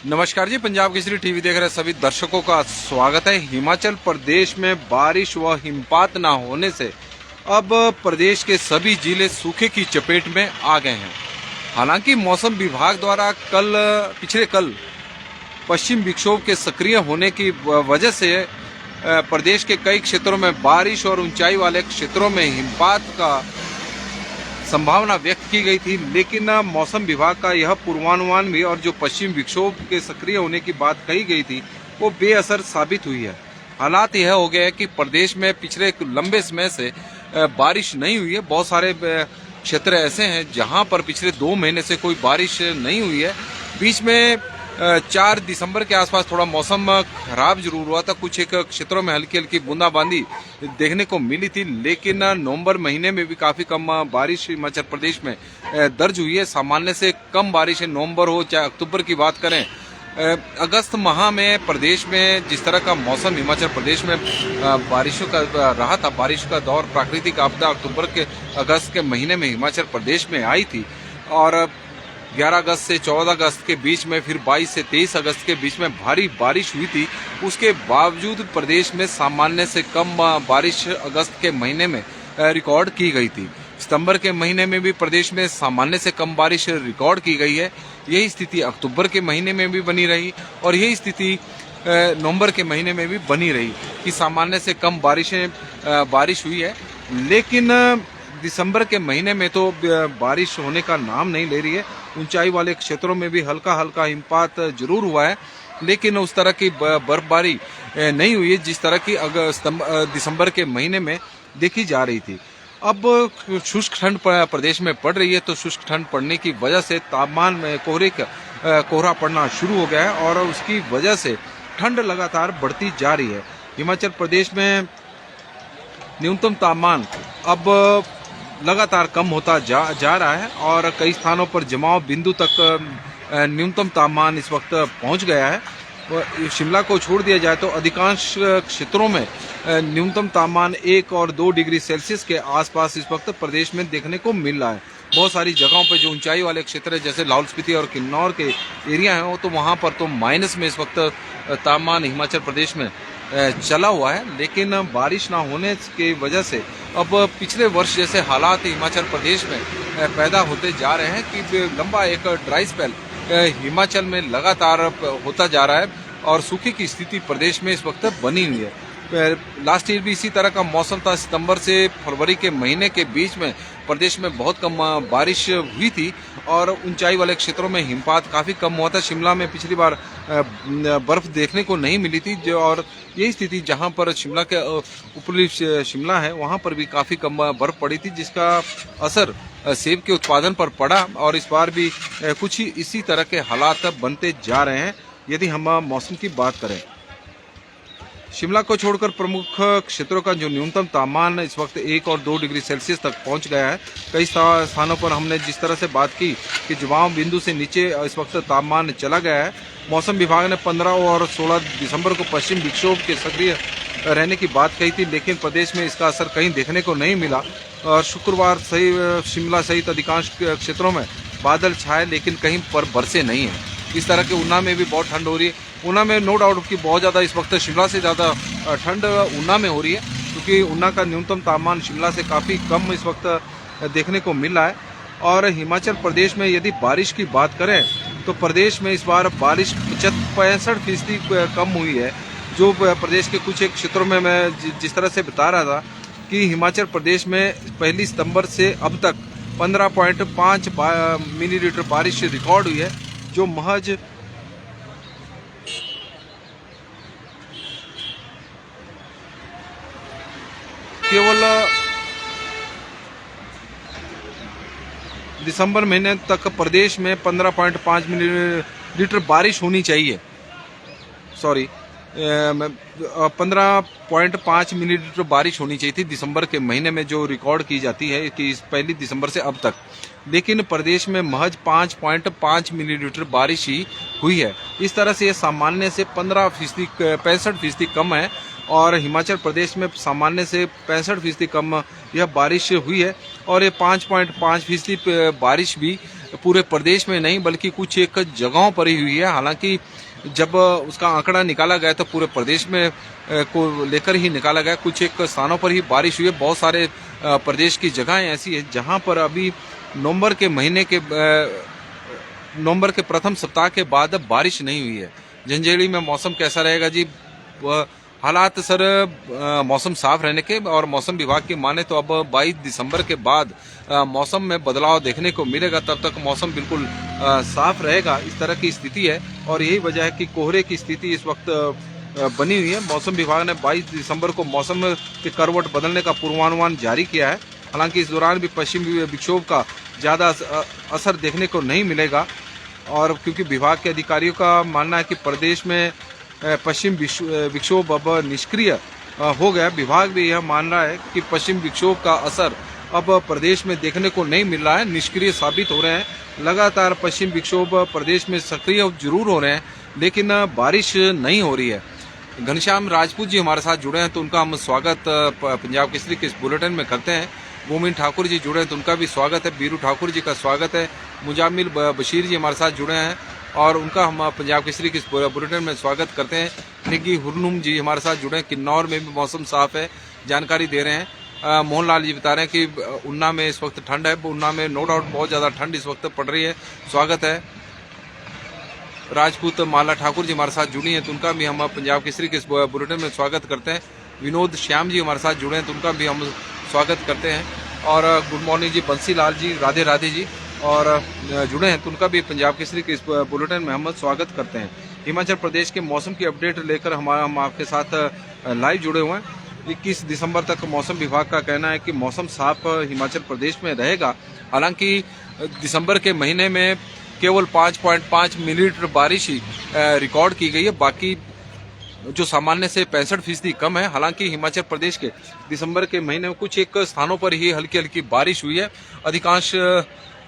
नमस्कार जी, पंजाब केसरी टीवी देख रहे सभी दर्शकों का स्वागत है। हिमाचल प्रदेश में बारिश व हिमपात न होने से अब प्रदेश के सभी जिले सूखे की चपेट में आ गए हैं। हालांकि मौसम विभाग द्वारा पिछले कल पश्चिम विक्षोभ के सक्रिय होने की वजह से प्रदेश के कई क्षेत्रों में बारिश और ऊंचाई वाले क्षेत्रों में हिमपात का संभावना व्यक्त की गई थी, लेकिन मौसम विभाग का यह पूर्वानुमान भी और जो पश्चिम विक्षोभ के सक्रिय होने की बात कही गई थी वो बेअसर साबित हुई है। हालात यह हो गया है कि प्रदेश में पिछले लंबे समय से बारिश नहीं हुई है। बहुत सारे क्षेत्र ऐसे हैं जहां पर पिछले 2 महीने से कोई बारिश नहीं हुई है। बीच में 4 दिसंबर के आसपास थोड़ा मौसम खराब जरूर हुआ था, कुछ एक क्षेत्रों में हल्की हल्की बूंदाबांदी देखने को मिली थी, लेकिन नवंबर महीने में भी काफी कम बारिश हिमाचल प्रदेश में दर्ज हुई है। सामान्य से कम बारिश है, नवंबर हो चाहे अक्टूबर की बात करें। अगस्त माह में प्रदेश में जिस तरह का मौसम हिमाचल प्रदेश में बारिशों का रहा था, बारिश का दौर प्राकृतिक आपदा अगस्त के महीने में हिमाचल प्रदेश में आई थी और 11 अगस्त से 14 अगस्त के बीच में, फिर 22 से 23 अगस्त के बीच में भारी बारिश हुई थी। उसके बावजूद प्रदेश में सामान्य से कम बारिश अगस्त के महीने में रिकॉर्ड की गई थी। सितंबर के महीने में भी प्रदेश में सामान्य से कम बारिश रिकॉर्ड की गई है। यही स्थिति अक्टूबर के महीने में भी बनी रही और यही स्थिति नवंबर के महीने में भी बनी रही कि सामान्य से कम बारिश हुई है। लेकिन दिसंबर के महीने में तो बारिश होने का नाम नहीं ले रही है। ऊंचाई वाले क्षेत्रों में भी हल्का हल्का हिमपात जरूर हुआ है, लेकिन उस तरह की बर्फबारी नहीं हुई है जिस तरह की दिसंबर के महीने में देखी जा रही थी। अब शुष्क ठंड प्रदेश में पड़ रही है, तो शुष्क ठंड पड़ने की वजह से तापमान में कोहरा पड़ना शुरू हो गया है और उसकी वजह से ठंड लगातार बढ़ती जा रही है। हिमाचल प्रदेश में न्यूनतम तापमान अब लगातार कम होता जा रहा है और कई स्थानों पर जमाव बिंदु तक न्यूनतम तापमान इस वक्त पहुंच गया है। शिमला को छोड़ दिया जाए तो अधिकांश क्षेत्रों में न्यूनतम तापमान 1 और 2 डिग्री सेल्सियस के आसपास इस वक्त प्रदेश में देखने को मिल रहा है। बहुत सारी जगहों पर जो ऊंचाई वाले क्षेत्र है, जैसे लाहौल स्पीति और किन्नौर के एरिया हैं, वो तो वहां पर तो माइनस में इस वक्त तापमान हिमाचल प्रदेश में चला हुआ है। लेकिन बारिश ना होने की वजह से अब पिछले वर्ष जैसे हालात हिमाचल प्रदेश में पैदा होते जा रहे हैं कि लंबा एक ड्राई स्पेल हिमाचल में लगातार होता जा रहा है और सूखे की स्थिति प्रदेश में इस वक्त बनी हुई है। लास्ट ईयर भी इसी तरह का मौसम था। सितंबर से फरवरी के महीने के बीच में प्रदेश में बहुत कम बारिश हुई थी और ऊंचाई वाले क्षेत्रों में हिमपात काफ़ी कम हुआ था। शिमला में पिछली बार बर्फ देखने को नहीं मिली थी और यही स्थिति जहां पर शिमला के ऊपरी शिमला है वहां पर भी काफ़ी कम बर्फ पड़ी थी, जिसका असर सेब के उत्पादन पर पड़ा और इस बार भी कुछ इसी तरह के हालात बनते जा रहे हैं। यदि हम मौसम की बात करें, शिमला को छोड़कर प्रमुख क्षेत्रों का जो न्यूनतम तापमान इस वक्त 1 और 2 डिग्री सेल्सियस तक पहुंच गया है। कई स्थानों पर हमने जिस तरह से बात की कि जमाव बिंदु से नीचे इस वक्त तापमान चला गया है। मौसम विभाग ने 15 और 16 दिसंबर को पश्चिम विक्षोभ के सक्रिय रहने की बात कही थी, लेकिन प्रदेश में इसका असर कहीं देखने को नहीं मिला और शुक्रवार शिमला सहित अधिकांश क्षेत्रों में बादल छाए, लेकिन कहीं पर बरसे नहीं है। इस तरह के ऊना में भी बहुत ठंड हो रही है। ऊना में नो डाउट कि बहुत ज़्यादा इस वक्त शिमला से ज़्यादा ठंड ऊना में हो रही है, क्योंकि ऊना का न्यूनतम तापमान शिमला से काफ़ी कम इस वक्त देखने को मिल रहा है। और हिमाचल प्रदेश में यदि बारिश की बात करें तो प्रदेश में इस बार बारिश 65% कम हुई है। जो प्रदेश के कुछ एक क्षेत्रों में मैं जिस तरह से बता रहा था कि हिमाचल प्रदेश में 1 सितंबर से अब तक 15.5 मिलीलीटर बारिश रिकॉर्ड हुई है, जो महज केवल दिसंबर महीने तक प्रदेश में 15.5 मिलीलीटर बारिश होनी चाहिए। 15.5 मिलीलीटर बारिश होनी चाहिए थी दिसंबर के महीने में, जो रिकॉर्ड की जाती है कि 1 दिसंबर से अब तक। लेकिन प्रदेश में महज 5.5 मिलीलीटर बारिश ही हुई है। इस तरह से यह सामान्य से 65% कम है और हिमाचल प्रदेश में सामान्य से 65% कम यह बारिश हुई है। और ये 5.5% बारिश भी पूरे प्रदेश में नहीं बल्कि कुछ एक जगहों पर ही हुई है। हालांकि जब उसका आंकड़ा निकाला गया तो पूरे प्रदेश में को लेकर ही निकाला गया। कुछ एक स्थानों पर ही बारिश हुई है। बहुत सारे प्रदेश की जगहें ऐसी है जहां पर अभी नवंबर के प्रथम सप्ताह के बाद अब बारिश नहीं हुई है। झंझेड़ी में मौसम कैसा रहेगा जी? हालात सर मौसम साफ रहने के और मौसम विभाग की माने तो अब 22 दिसंबर के बाद मौसम में बदलाव देखने को मिलेगा। तब तक मौसम बिल्कुल साफ रहेगा, इस तरह की स्थिति है। और यही वजह है कि कोहरे की स्थिति इस वक्त बनी हुई है। मौसम विभाग ने 22 दिसंबर को मौसम के करवट बदलने का पूर्वानुमान जारी किया है। हालांकि इस दौरान भी पश्चिमी विक्षोभ का ज़्यादा असर देखने को नहीं मिलेगा। और क्योंकि विभाग के अधिकारियों का मानना है कि प्रदेश में पश्चिम विक्षोभ अब निष्क्रिय हो गया। विभाग भी यह मान रहा है कि पश्चिम विक्षोभ का असर अब प्रदेश में देखने को नहीं मिल रहा है, निष्क्रिय साबित हो रहे हैं। लगातार पश्चिम विक्षोभ प्रदेश में सक्रिय जरूर हो रहे हैं, लेकिन बारिश नहीं हो रही है। घनश्याम राजपूत जी हमारे साथ जुड़े हैं तो उनका हम स्वागत पंजाब केसरी के इस बुलेटिन में करते हैं। मोमिन ठाकुर जी जुड़े हैं तो उनका भी स्वागत है। बीरू ठाकुर जी का स्वागत है। मुजामिल बशीर जी हमारे साथ जुड़े हैं और उनका हम पंजाब केसरी के इस बुलेटिन में स्वागत करते हैं। निगी हुरनुम जी हमारे साथ जुड़े हैं। किन्नौर में भी मौसम साफ है, जानकारी दे रहे हैं। मोहनलाल जी बता रहे हैं कि उन्ना में इस वक्त ठंड है। उन्ना में नो डाउट बहुत ज़्यादा ठंड इस वक्त पड़ रही है, स्वागत है। राजपूत माला ठाकुर जी हमारे साथ जुड़ी हैं तो उनका भी हम पंजाब केसरी के इस बुलेटिन में स्वागत करते हैं। विनोद श्याम जी हमारे साथ जुड़े हैं तो उनका भी हम स्वागत करते हैं। और गुड मॉर्निंग जी बंसी लाल जी, राधे राधे जी और जुड़े हैं तो उनका भी पंजाब केसरी के इस बुलेटिन में हम स्वागत करते हैं। हिमाचल प्रदेश के मौसम की अपडेट लेकर हम आपके साथ लाइव जुड़े हुए हैं। 21 दिसंबर तक मौसम विभाग का कहना है कि मौसम साफ हिमाचल प्रदेश में रहेगा। हालांकि दिसंबर के महीने में केवल 5.5 मिलीमीटर बारिश ही रिकॉर्ड की गई है, बाकी जो सामान्य से 65% कम है। हालांकि हिमाचल प्रदेश के दिसंबर के महीने में कुछ एक स्थानों पर ही हल्की हल्की बारिश हुई है। अधिकांश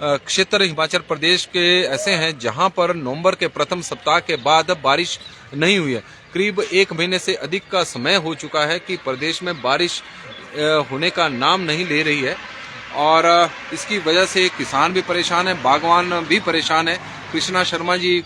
क्षेत्र हिमाचल प्रदेश के ऐसे हैं जहां पर नवंबर के प्रथम सप्ताह के बाद बारिश नहीं हुई है। करीब 1 महीने से अधिक का समय हो चुका है कि प्रदेश में बारिश होने का नाम नहीं ले रही है और इसकी वजह से किसान भी परेशान है, बागवान भी परेशान है। कृष्णा शर्मा जी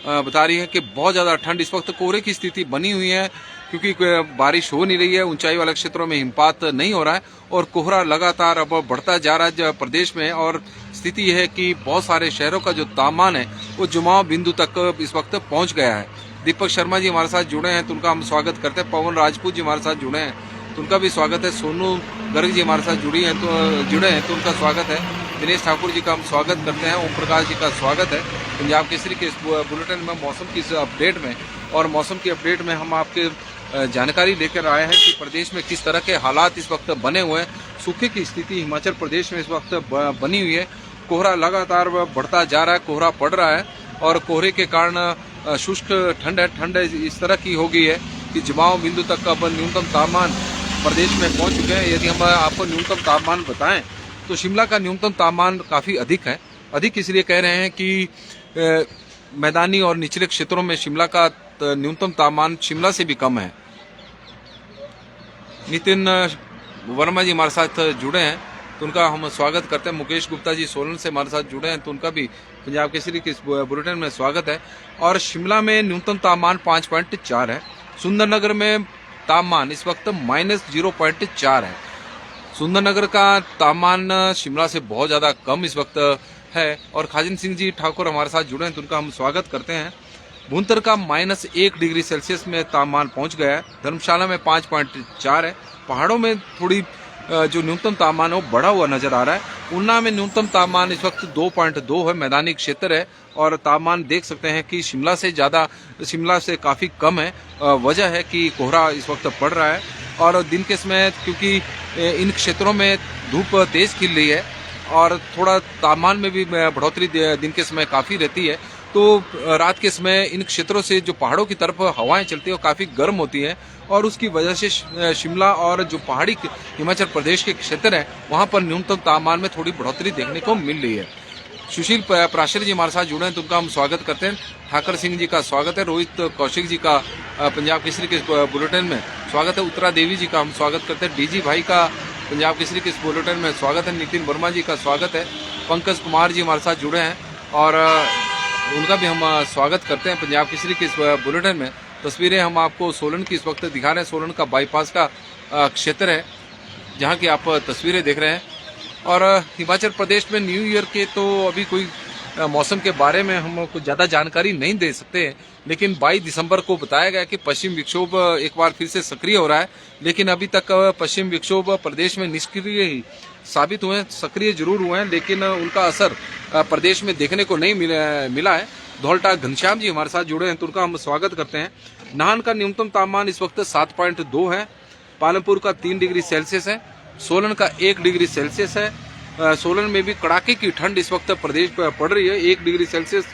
बता रही है कि बहुत ज़्यादा ठंड इस वक्त कोहरे की स्थिति बनी हुई है क्योंकि बारिश हो नहीं रही है। ऊंचाई वाले क्षेत्रों में हिमपात नहीं हो रहा है और कोहरा लगातार अब बढ़ता जा रहा है प्रदेश में। और स्थिति यह है कि बहुत सारे शहरों का जो तापमान है वो जमाव बिंदु तक इस वक्त पहुंच गया है। दीपक शर्मा जी हमारे साथ जुड़े हैं तो उनका हम स्वागत करते हैं। पवन राजपूत जी हमारे साथ जुड़े हैं तो उनका भी स्वागत है। सोनू गर्ग जी हमारे साथ जुड़े हैं तो उनका स्वागत है। दिनेश ठाकुर जी का हम स्वागत करते हैं। ओम प्रकाश जी का स्वागत है पंजाब केसरी के इस बुलेटिन में मौसम की इस अपडेट में। और मौसम की अपडेट में हम आपके जानकारी लेकर आए हैं कि प्रदेश में किस तरह के हालात इस वक्त बने हुए हैं। सूखे की स्थिति हिमाचल प्रदेश में इस वक्त बनी हुई है। कोहरा लगातार बढ़ता जा रहा है, कोहरा पड़ रहा है और कोहरे के कारण शुष्क ठंड इस तरह की हो गई है कि जमाव बिंदु तक अब न्यूनतम तापमान प्रदेश में पहुंच चुके हैं। यदि हम आपको न्यूनतम तापमान बताएं तो शिमला का न्यूनतम तापमान काफ़ी अधिक है। अधिक इसलिए कह रहे हैं कि मैदानी और निचले क्षेत्रों में शिमला का न्यूनतम तापमान शिमला से भी कम है। नितिन वर्मा जी हमारे साथ जुड़े हैं तो उनका हम स्वागत करते हैं। मुकेश गुप्ता जी सोलन से हमारे साथ जुड़े हैं तो उनका भी पंजाब केसरी के इस बुलेटिन में स्वागत है। और शिमला में न्यूनतम तापमान 5.4 है। सुंदरनगर में तापमान इस वक्त -0.4 है। सुंदरनगर का तापमान शिमला से बहुत ज़्यादा कम इस वक्त है। और खाजिन सिंह जी ठाकुर हमारे साथ जुड़े हैं तो उनका हम स्वागत करते हैं। भुंतर का -1 डिग्री सेल्सियस में तापमान पहुंच गया है। धर्मशाला में 5.4 है। पहाड़ों में थोड़ी जो न्यूनतम तापमान है वो बढ़ा हुआ नजर आ रहा है। ऊना में न्यूनतम तापमान इस वक्त 2.2 है, मैदानी क्षेत्र है और तापमान देख सकते हैं कि शिमला से काफ़ी कम है। वजह है कि कोहरा इस वक्त पड़ रहा है और दिन के समय क्योंकि इन क्षेत्रों में धूप तेज खिल रही है और थोड़ा तापमान में भी बढ़ोतरी दिन के समय काफ़ी रहती है, तो रात के समय इन क्षेत्रों से जो पहाड़ों की तरफ हवाएं चलती हैं वो काफ़ी गर्म होती हैं और उसकी वजह से शिमला और जो पहाड़ी हिमाचल प्रदेश के क्षेत्र हैं वहाँ पर न्यूनतम तापमान में थोड़ी बढ़ोतरी देखने को मिल रही है। सुशील प्राशर जी हमारे साथ जुड़े हैं तो उनका हम स्वागत करते हैं। ठाकर सिंह जी का स्वागत है। रोहित कौशिक जी का पंजाब केसरी के बुलेटिन में स्वागत है। उत्तरा देवी जी का हम स्वागत करते हैं। डीजी भाई का पंजाब केसरी के इस बुलेटिन में स्वागत है। नितिन वर्मा जी का स्वागत है। पंकज कुमार जी हमारे साथ जुड़े हैं और तो उनका भी हम स्वागत करते हैं पंजाब केसरी के इस बुलेटिन में। तस्वीरें हम आपको सोलन की इस वक्त दिखा रहे हैं। सोलन का बाईपास का क्षेत्र है जहां की आप तस्वीरें देख रहे हैं। और हिमाचल प्रदेश में न्यू ईयर के तो अभी कोई मौसम के बारे में हम कुछ ज़्यादा जानकारी नहीं दे सकते, लेकिन 22 दिसंबर को बताया गया कि पश्चिम विक्षोभ एक बार फिर से सक्रिय हो रहा है। लेकिन अभी तक पश्चिम विक्षोभ प्रदेश में निष्क्रिय ही साबित हुए हैं, सक्रिय जरूर हुए हैं, लेकिन उनका असर प्रदेश में देखने को नहीं मिला है। धौलटा घनश्याम जी हमारे साथ जुड़े हैं, तो उनका हम स्वागत करते हैं। नाहन का न्यूनतम तापमान इस वक्त 7.2 है, पालमपुर का 3 डिग्री सेल्सियस है, सोलन का 1 डिग्री सेल्सियस है। सोलन में भी कड़ाके की ठंड इस वक्त प्रदेश पर पड़ रही है। 1 डिग्री सेल्सियस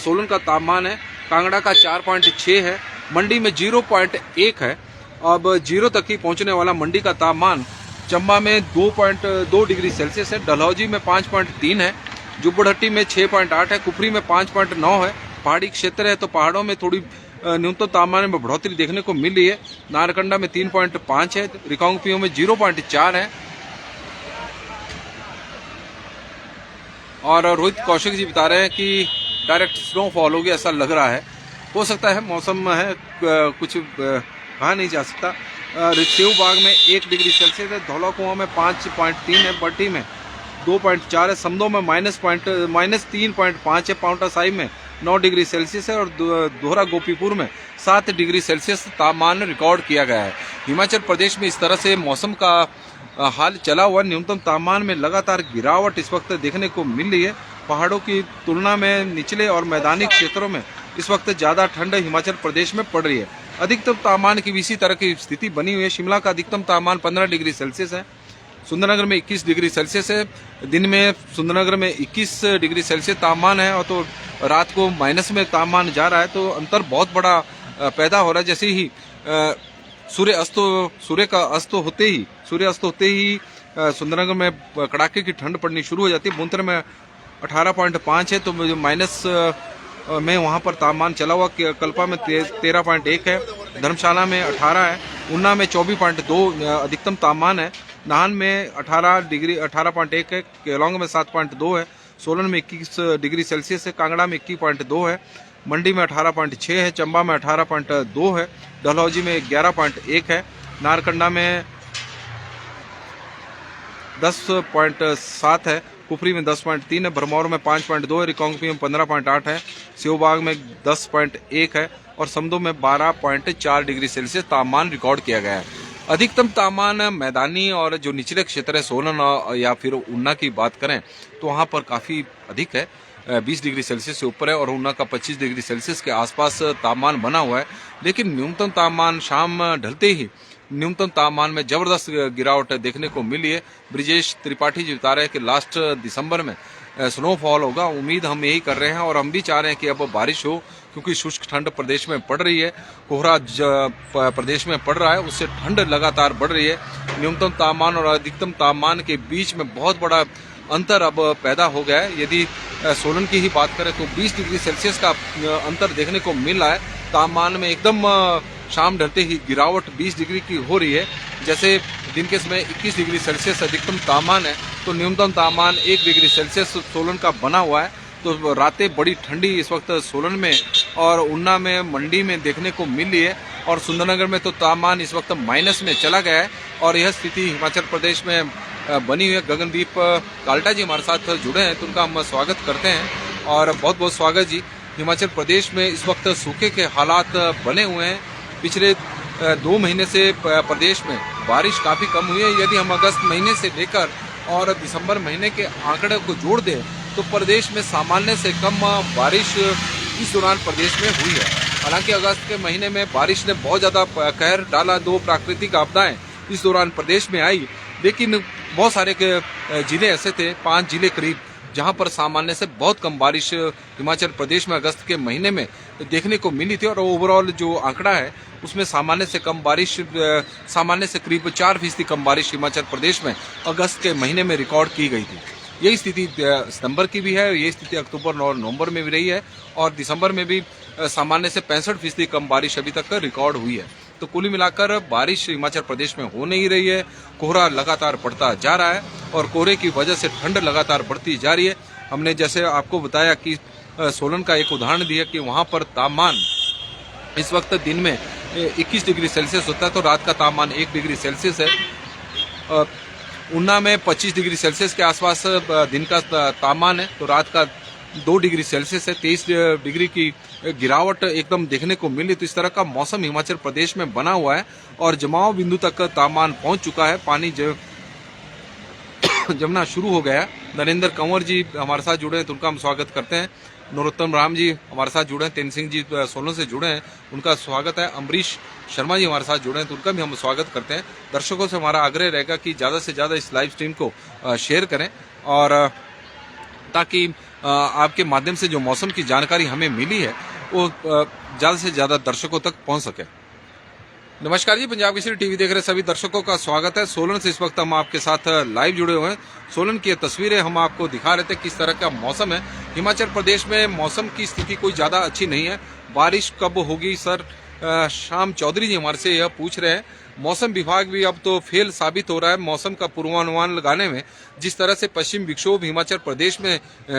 सोलन का तापमान है। कांगड़ा का 4.6 है, मंडी में 0.1 है। अब 0 तक ही पहुंचने वाला मंडी का तापमान चंबा में 2.2 डिग्री सेल्सियस है, डलहौजी में 5.3 है, जुब्बड़हट्टी में 6.8 है, कुफरी में 5.9 है। पहाड़ी क्षेत्र है तो पहाड़ों में थोड़ी न्यूनतम तापमान में बढ़ोतरी देखने को मिल रही है। नारकंडा में 3.5 है, रिकांगपिओ में 0.4 है। और रोहित कौशिक जी बता रहे हैं कि डायरेक्ट स्नोफॉल होगी, ऐसा लग रहा है। हो सकता है, मौसम है, कुछ कहा नहीं जा सकता। सेऊ बाग में 1 डिग्री सेल्सियस है, धौला कुआं में 5.3 है, बट्टी में 2.4 है, समदो में -3.5 है, पाउंटा साहिब में 9 डिग्री सेल्सियस है और दोहरा गोपीपुर में 7 डिग्री सेल्सियस तापमान रिकॉर्ड किया गया है। हिमाचल प्रदेश में इस तरह से मौसम का हाल चला हुआ। न्यूनतम तापमान में लगातार गिरावट इस वक्त देखने को मिल रही है। पहाड़ों की तुलना में निचले और मैदानी क्षेत्रों में इस वक्त ज़्यादा ठंड हिमाचल प्रदेश में पड़ रही है। अधिकतम तापमान की भी इसी तरह की स्थिति बनी हुई है। शिमला का अधिकतम तापमान 15 डिग्री सेल्सियस है, सुंदरनगर में 21 डिग्री सेल्सियस है। दिन में सुंदरनगर में 21 डिग्री सेल्सियस तापमान है और तो रात को माइनस में तापमान जा रहा है। तो अंतर बहुत बड़ा पैदा हो रहा है। जैसे ही सूर्य का अस्त होते ही सुंदरनगर में कड़ाके की ठंड पड़नी शुरू हो जाती है। बुंतर में 18.5 है, तो माइनस में वहां पर तापमान चला हुआ। कल्पा में 13.1 है, धर्मशाला में 18 है, ऊना में 24.2 अधिकतम तापमान है, नाहन में 18.1 है, केलांग में 7.2 है, सोलन में 21 डिग्री सेल्सियस है, कांगड़ा में 21.2 है, मंडी में 18.6 है, चंबा में 18.2 है, डलहौजी में 11.1 है, नारकंडा में 10.7 है, कुफरी में 10.3 है, भरमौर में 5.2 है, रिकांगपिओ में 15.8 है, सेऊबाग में 10.1 है और समदो में 12.4 डिग्री सेल्सियस तापमान रिकॉर्ड किया गया है। अधिकतम तापमान मैदानी और जो निचले क्षेत्र है सोलन या फिर ऊना की बात करें तो वहां पर काफी अधिक है, 20 डिग्री सेल्सियस से ऊपर है और ऊना का 25 डिग्री सेल्सियस के आसपास तापमान बना हुआ है। लेकिन न्यूनतम तापमान शाम ढलते ही न्यूनतम तापमान में जबरदस्त गिरावट देखने को मिली है। ब्रिजेश त्रिपाठी जी बता रहे हैं कि लास्ट दिसंबर में स्नोफॉल होगा। उम्मीद हम यही कर रहे हैं और हम भी चाह रहे हैं कि अब बारिश हो, क्योंकि शुष्क ठंड प्रदेश में पड़ रही है, कोहरा प्रदेश में पड़ रहा है, उससे ठंड लगातार बढ़ रही है। न्यूनतम तापमान और अधिकतम तापमान के बीच में बहुत बड़ा अंतर अब पैदा हो गया है। यदि सोलन की ही बात करें तो 20 डिग्री सेल्सियस का अंतर देखने को मिल रहा है। तापमान में एकदम शाम ढलते ही गिरावट 20 डिग्री की हो रही है। जैसे दिन के समय 21 डिग्री सेल्सियस अधिकतम तापमान है तो न्यूनतम तापमान 1 डिग्री सेल्सियस सोलन का बना हुआ है। तो रातें बड़ी ठंडी इस वक्त सोलन में और ऊना में, मंडी में देखने को मिल रही है और सुंदरनगर में तो तापमान इस वक्त माइनस में चला गया है। और यह स्थिति हिमाचल प्रदेश में बनी हुई है। गगनदीप काल्टा जी हमारे साथ जुड़े हैं, तो उनका हम स्वागत करते हैं और बहुत बहुत स्वागत जी। हिमाचल प्रदेश में इस वक्त सूखे के हालात बने हुए हैं। पिछले 2 महीने से प्रदेश में बारिश काफ़ी कम हुई है। यदि हम अगस्त महीने से लेकर और दिसंबर महीने के आंकड़े को जोड़ दें तो प्रदेश में सामान्य से कम बारिश इस दौरान प्रदेश में हुई है। हालांकि अगस्त के महीने में बारिश ने बहुत ज़्यादा कहर डाला, 2 प्राकृतिक आपदाएं इस दौरान प्रदेश में आई, लेकिन बहुत सारे जिले ऐसे थे, 5 जिले करीब, जहां पर सामान्य से बहुत कम बारिश हिमाचल प्रदेश में अगस्त के महीने में देखने को मिली थी। और ओवरऑल जो आंकड़ा है उसमें सामान्य से कम बारिश, सामान्य से करीब 4% कम बारिश हिमाचल प्रदेश में अगस्त के महीने में रिकॉर्ड की गई थी। यही स्थिति सितंबर की भी है, यही स्थिति अक्टूबर और नवंबर में भी रही है और दिसंबर में भी सामान्य से 65% कम बारिश अभी तक रिकॉर्ड हुई है। तो कुल मिलाकर बारिश हिमाचल प्रदेश में हो नहीं रही है। कोहरा लगातार बढ़ता जा रहा है और कोहरे की वजह से ठंड लगातार बढ़ती जा रही है। हमने जैसे आपको बताया कि सोलन का एक उदाहरण दिया कि वहाँ पर तापमान इस वक्त दिन में 21 डिग्री सेल्सियस होता है तो रात का तापमान 1 डिग्री सेल्सियस है। ऊना में 25 डिग्री सेल्सियस के आसपास दिन का तापमान है तो रात का 2 डिग्री सेल्सियस है। 23 डिग्री की गिरावट एकदम देखने को मिली। तो इस तरह का मौसम हिमाचल प्रदेश में बना हुआ है और जमाव बिंदु तक तापमान पहुंच चुका है। पानी जमना शुरू हो गया। नरेंद्र कंवर जी हमारे साथ जुड़े हैं तो उनका हम स्वागत करते हैं। नरोत्तम राम जी हमारे साथ जुड़े हैं, तेन सिंह जी सोलन से जुड़े हैं, उनका स्वागत है। अमरीश शर्मा जी हमारे साथ जुड़े हैं तो उनका भी हम स्वागत करते हैं। दर्शकों से हमारा आग्रह रहेगा कि ज़्यादा से ज़्यादा इस लाइव स्ट्रीम को शेयर करें और ताकि आपके माध्यम से जो मौसम की जानकारी हमें मिली है वो ज़्यादा से ज़्यादा दर्शकों तक पहुंच सके। नमस्कार जी, पंजाब केसरी टीवी देख रहे सभी दर्शकों का स्वागत है। सोलन से इस वक्त हम आपके साथ लाइव जुड़े हुए हैं। सोलन की तस्वीरें हम आपको दिखा रहे थे किस तरह का मौसम है। हिमाचल प्रदेश में मौसम की स्थिति कोई ज़्यादा अच्छी नहीं है। बारिश कब होगी सर, श्याम चौधरी जी हमारे से यह पूछ रहे हैं। मौसम विभाग भी अब तो फेल साबित हो रहा है मौसम का पूर्वानुमान लगाने में। जिस तरह से पश्चिम विक्षोभ हिमाचल प्रदेश में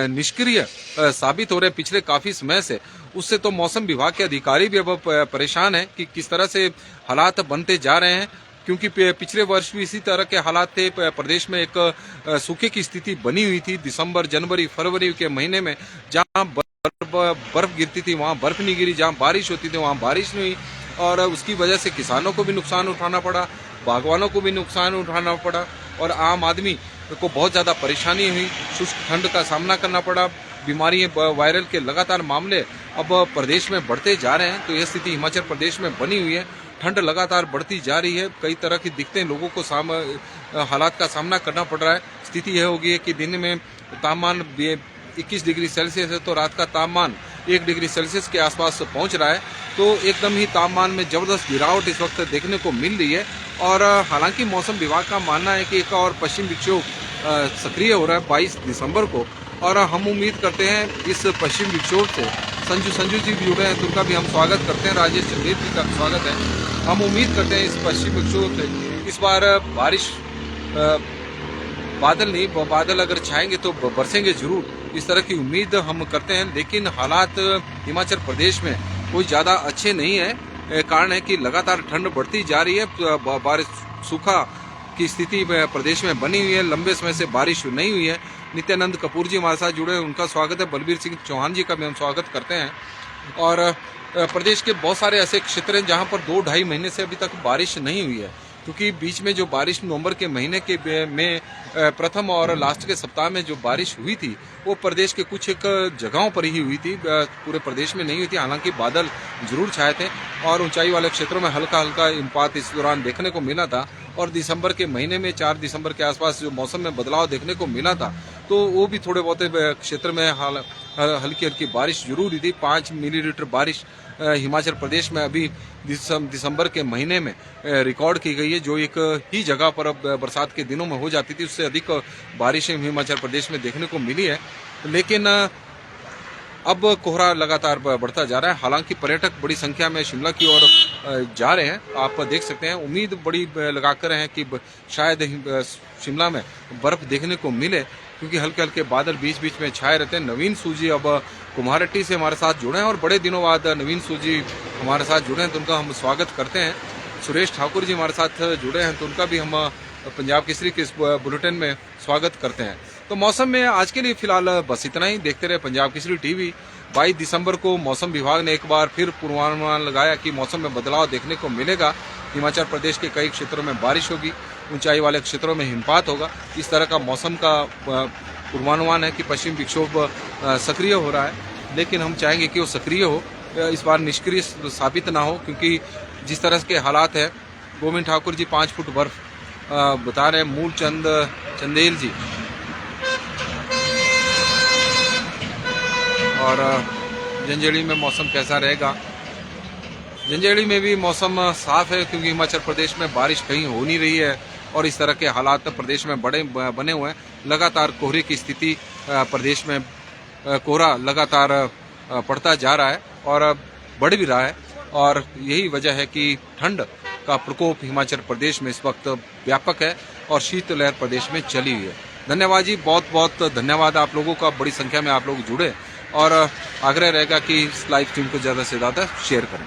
निष्क्रिय साबित हो रहे हैं पिछले काफी समय से, उससे तो मौसम विभाग के अधिकारी भी अब परेशान हैं कि किस तरह से हालात बनते जा रहे हैं। क्योंकि पिछले वर्ष भी इसी तरह के हालात थे। प्रदेश में एक सूखे की स्थिति बनी हुई थी दिसंबर, जनवरी, फरवरी के महीने में। जहां बर्फ गिरती थी वहां बर्फ नहीं गिरी, जहां बारिश होती थी वहां बारिश नहीं हुई और उसकी वजह से किसानों को भी नुकसान उठाना पड़ा, बागवानों को भी नुकसान उठाना पड़ा और आम आदमी को बहुत ज़्यादा परेशानी हुई। शुष्क ठंड का सामना करना पड़ा। बीमारियां, वायरल के लगातार मामले अब प्रदेश में बढ़ते जा रहे हैं। तो यह स्थिति हिमाचल प्रदेश में बनी हुई है। ठंड लगातार बढ़ती जा रही है। कई तरह की दिक्कतें लोगों को हालात का सामना करना पड़ रहा है। स्थिति यह होगी है कि दिन में तापमान 21 डिग्री सेल्सियस है तो रात का तापमान 1 डिग्री सेल्सियस के आसपास पहुंच रहा है। तो एकदम ही तापमान में जबरदस्त गिरावट इस वक्त देखने को मिल रही है। और हालांकि मौसम विभाग का मानना है कि एक और पश्चिम विक्षोभ सक्रिय हो रहा है 22 दिसंबर को और हम उम्मीद करते हैं इस पश्चिम विक्षोभ से संजू जी भी जुड़े हैं तो उनका भी हम स्वागत करते हैं। राजेश चंदेल जी का स्वागत है। हम उम्मीद करते हैं इस पश्चिम विक्षोभ से इस बार बारिश, बादल अगर छाएंगे तो बरसेंगे जरूर, इस तरह की उम्मीद हम करते हैं। लेकिन हालात हिमाचल प्रदेश में कोई ज़्यादा अच्छे नहीं है। कारण है कि लगातार ठंड बढ़ती जा रही है। बारिश, सूखा की स्थिति प्रदेश में बनी हुई है। लंबे समय से बारिश नहीं हुई है। नित्यानंद कपूर जी हमारे साथ जुड़े हैं, उनका स्वागत है। बलबीर सिंह चौहान जी का भी हम स्वागत करते हैं। और प्रदेश के बहुत सारे ऐसे क्षेत्र हैं जहां पर 2-2.5 महीने से अभी तक बारिश नहीं हुई है। क्योंकि बीच में जो बारिश नवंबर के महीने के में प्रथम और लास्ट के सप्ताह में जो बारिश हुई थी वो प्रदेश के कुछ एक जगहों पर ही हुई थी, पूरे प्रदेश में नहीं हुई थी। हालांकि बादल जरूर छाए थे और ऊंचाई वाले क्षेत्रों में हल्का हल्का हिमपात इस दौरान देखने को मिला था। और दिसंबर के महीने में 4 दिसंबर के आसपास जो मौसम में बदलाव देखने को मिला था तो वो भी थोड़े बहुत क्षेत्र में हल्की हल्की बारिश जरूर हुई थी। 5 मिलीमीटर बारिश हिमाचल प्रदेश में अभी दिसंबर के महीने में रिकॉर्ड की गई है, जो एक ही जगह पर अब बरसात के दिनों में हो जाती थी। उससे अधिक बारिशें हिमाचल प्रदेश में देखने को मिली है। लेकिन अब कोहरा लगातार बढ़ता जा रहा है। हालांकि पर्यटक बड़ी संख्या में शिमला की ओर जा रहे हैं, आप देख सकते हैं। उम्मीद बड़ी लगाकर हैं कि शायद शिमला में बर्फ देखने को मिले, क्योंकि हल्के हल्के बादल बीच बीच में छाए रहते हैं। नवीन सूजी अब कुम्हारहट्टी से हमारे साथ जुड़े हैं और बड़े दिनों बाद नवीन सूजी हमारे साथ जुड़े हैं तो उनका हम स्वागत करते हैं। सुरेश ठाकुर जी हमारे साथ जुड़े हैं तो उनका भी हम पंजाब केसरी के इस बुलेटिन में स्वागत करते हैं। तो मौसम में आज के लिए फिलहाल बस इतना ही। देखते रहे पंजाब केसरी टीवी। 22 दिसंबर को मौसम विभाग ने एक बार फिर पूर्वानुमान लगाया कि मौसम में बदलाव देखने को मिलेगा। हिमाचल प्रदेश के कई क्षेत्रों में बारिश होगी, ऊंचाई वाले क्षेत्रों में हिमपात होगा। इस तरह का मौसम का पूर्वानुमान है कि पश्चिम विक्षोभ सक्रिय हो रहा है। लेकिन हम चाहेंगे कि वो सक्रिय हो, इस बार निष्क्रिय साबित ना हो, क्योंकि जिस तरह के हालात है। गोविंद ठाकुर जी 5 फुट बर्फ बता रहे हैं। मूलचंद चंदेल जी और जंजेड़ी में मौसम कैसा रहेगा? जंजेड़ी में भी मौसम साफ है, क्योंकि हिमाचल प्रदेश में बारिश कहीं हो नहीं रही है और इस तरह के हालात प्रदेश में बने हुए हैं। लगातार कोहरे की स्थिति प्रदेश में, कोहरा लगातार पड़ता जा रहा है और बढ़ भी रहा है। और यही वजह है कि ठंड का प्रकोप हिमाचल प्रदेश में इस वक्त व्यापक है और शीतलहर प्रदेश में चली हुई है। धन्यवाद जी, बहुत बहुत धन्यवाद आप लोगों का। बड़ी संख्या में आप लोग जुड़े और आग्रह रहेगा कि इस लाइव स्ट्रीम को ज़्यादा से ज़्यादा शेयर करें।